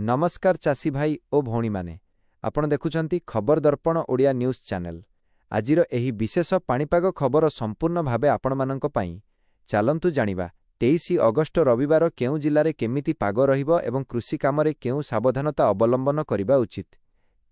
नमस्कार चासी भाई ओ भौणी माने आपण देखुछंती खबर दर्पण ओडिया न्यूज चैनल। आजिर एही विशेष पाणीपाग खबर संपूर्ण भावे आपण मानंक पई चलंतु जानिबा 23 अगस्ट रविवार केउ जिल्लारे केमिति पाग रहिबो एवं कृषि कामरे केउ सावधानता अवलंबन करिबा उचित।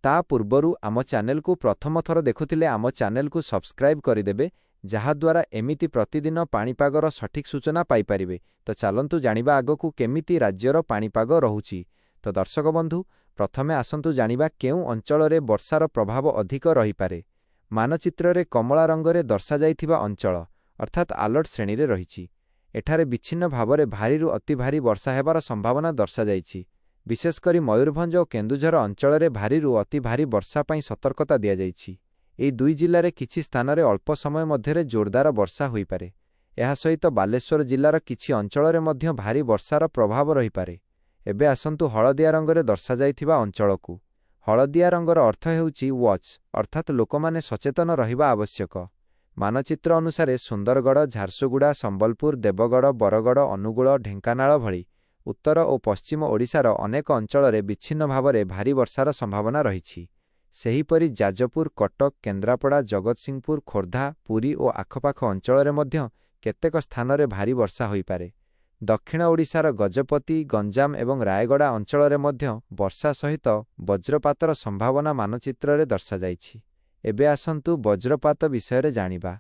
ता पूर्वरु आम चैनल को प्रथम थर देखुथिले आम चैनल को सब्सक्राइब करिदेबे जहाद्वारा एमिति प्रतिदिन पाणीपागर सठिक सूचना पाई परिबे। तो चलंतु जानिबा आगकु केमिति राज्यर पाणीपाग रहुछि। तो दर्शक बंधु प्रथमे आसंतु जानिबा केउ अंचलरे वर्षार प्रभाव अधिक रही पारे। मानचित्ररे कमला रंगरे दर्शा जाइथिबा अंचल अर्थात अलर्ट श्रेणी रे रहिछि। एठारे विच्छिन्न भावरे भारीरु अति भारी वर्षा हेबार संभावना दर्शा जाइछि। विशेषकर मयूरभंज और केन्दुझर अंचलरे भारीरु अति भारी वर्षा पई सतर्कता दिया जाइछि। एई दुई जिल्लारे किछि स्थानरे अल्प समय मध्यरे जोरदार वर्षा होई पारे। एहा सहित बालेश्वर जिल्लार किछि अंचलरे मध्य भारी वर्षार प्रभाव रही पारे। एबे आसंतु हळदिया रंगरे दर्शा जाइथिबा अंचलकु। हळदिया रंगर अर्थ हेउछि वॉच अर्थात लोकमाने सचेतन रहिबा आवश्यक। मानचित्र अनुसारे सुंदरगढ़, झारसुगुड़ा, संबलपुर, देवगढ़, बरगढ़, अनुगुल, ढेंकानाल भली उत्तर और पश्चिम ओडिशार अनेक अंचलरे विच्छिन्न भावरे भारी वर्षार संभावना रहिछि। सेहीपरि जाजपुर, कटक, केन्द्रापड़ा, जगतसिंहपुर, खोर्धा, पुरी और आखपाख अंचलरे मध्य केतेक स्थानरे भारी वर्षा होई पारे। दक्षिण ओडिशार गजपति, गंजाम एवं रायगड़ा अंचलरे मध्य वर्षा सहित वज्रपातर संभावना मानचित्ररे दर्शा जाइछि। एबे आसंतु वज्रपात विषय जानिबा।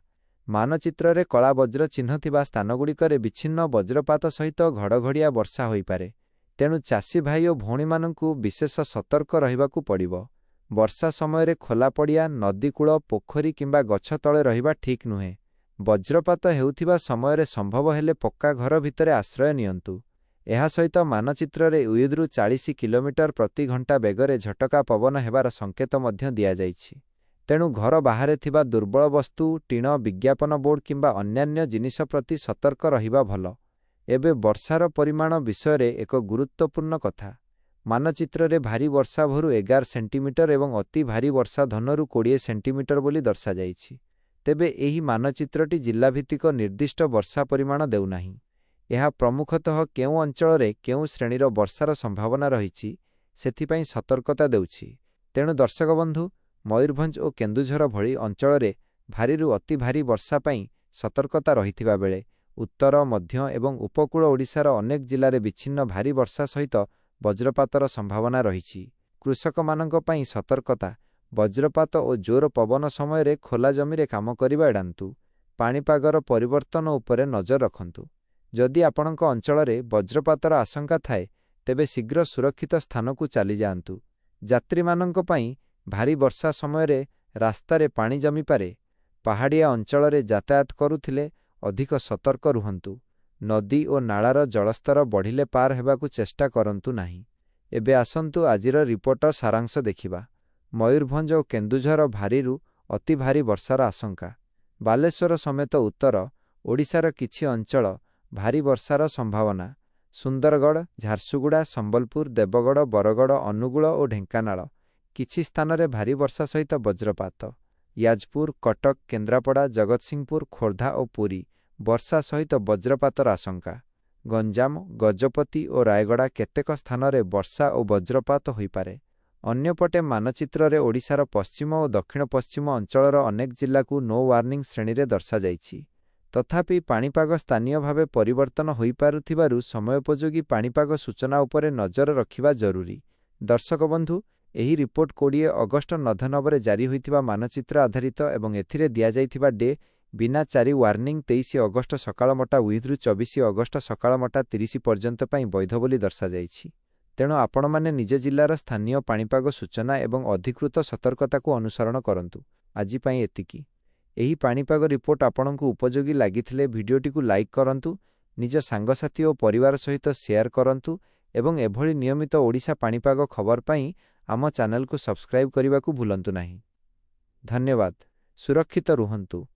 मानचित्ररे कला वज्र चिन्ह थिबा स्थानगुड़िकरे विच्छिन्न वज्रपात सहित घड़घड़िया वर्षा होई पारे। तेणु चासी भाई और भौणी मानंकु विशेष सतर्क रहिबाकु पड़िबो। वर्षा समय खोला पड़िया, नदीकूल, पोखरी किंबा गछ तले रहिबा ठीक नुहे। वज्रपात हेउथिबा समय संभव हेले पक्का घर भितरे आश्रय नियंतु। एहा सहित मानचित्ररे 40 किलोमीटर प्रति घंटा बेगरे झटका पवन हेबार संकेत मध्य दिया जाइछि। तेणु घर बाहरे थिबा दुर्बल वस्तु, टीण, विज्ञापन बोर्ड किंबा अन्यान्य जिनिस प्रति सतर्क रहिबा भल। एबे वर्षार परिमाण विषय एक गुरुत्वपूर्ण कथा। मानचित्ररे भारी वर्षा भरु 11 सेंटीमीटर एवं अति भारी वर्षा धनरु 20 सेंटीमीटर बोली दर्शा जाइछि। तेबे एही मानचित्रटी जिल्ला भित्तिक निर्दिष्ट वर्षा परिमाण देउनाही। एहा प्रमुखतः केउ अंचलरे केउ श्रेणीर वर्षार संभावना रहिछि सेथिपई सतर्कता देउछि। तेणु दर्शक बंधु मयूरभंज और केन्दुझर भली अंचलरे भारीरु अति भारी वर्षा पई सतर्कता रहिथिबा बेले उत्तर, मध्य एवं उपकूल ओडिशार अनेक जिल्लारे विच्छिन्न भारी वर्षा सहित वज्रपातर संभावना रहिछि। कृषक मानंक पई सतर्कता। वज्रपात और जोर पवन समय खोला जमी काम करिबा एडांतु। पाणीपागर परिवर्तन उपरे नजर रखंतु। जदि आपणक अंचलरे वज्रपातर आशंका थाए तेबे शीघ्र सुरक्षित स्थान को चली जाआंतु। यात्री मानंक पई भारी वर्षा समय रास्तारे पानी जमी पारे। पहाड़िया अंचलरे यातायात करुथिले अधिक सतर्क रुहंतु। नदी और नालार जलस्तर बढ़िले पार हेबाकु चेष्टा करंतु नाही। एबे आसंतु आजिर रिपोर्टर सारांश देखिबा। मयूरभंज और केन्दुझर भारीरु अति भारी वर्षार आशंका। बालेश्वर समेत उत्तर ओडिशार किछि अंचल भारी वर्षार संभावना। सुंदरगढ़, झारसुगुड़ा, संबलपुर, देवगढ़, बरगढ़, अनुगुल और ढेंकानाल किछि स्थानरे भारी वर्षा सहित वज्रपात। याजपुर, कटक, केन्द्रापड़ा, जगतसिंहपुर, खोर्धा और पुरी वर्षा सहित वज्रपातर आशंका। गंजाम, गजपति और रायगड़ा केतेक स्थानरे वर्षा और वज्रपात होई पारे। अन्यपटे मानचित्ररे ओडिशार पश्चिम और दक्षिण पश्चिम अंचलर अनेक जिल्लाकु नो वार्निंग श्रेणी रे दर्शा जाइछि। तथापि पाणीपाग स्थानीय भावे परिवर्तन होई पारुथिबारु समयोपयोगी पाणीपाग सूचना उपरे नजर रखिबा जरूरी। दर्शक बंधु एही रिपोर्ट 20 अगस्ट नधनबरे जारी होइथिबा मानचित्र आधारित एवं एथिरे दिया जाइथिबा डे बिना 4 वार्निंग 23 अगस्ट सकाळ मटा विद्रु 24 अगस्ट सकाळ मटा 30 पर्यंत पई वैध बोली दर्शा जाइछि। तेणु आपण माने निज जिल्लार स्थानीय पाणीपाग सूचना एवं अधिकृत सतर्कता को अनुसरण करंतु। आजि पई एतिकी। एही पाणीपाग रिपोर्ट आपणकु उपयोगी लागिथिले भिडियोटी को लाइक करंतु, निज सांगसाथी और परिवार सहित शेयर करंतु एवं एभली नियमित ओडिशा पाणीपाग खबर पई आम चैनल को सब्सक्राइब करने को भूलंतु नहीं। धन्यवाद। सुरक्षित रुहंतु।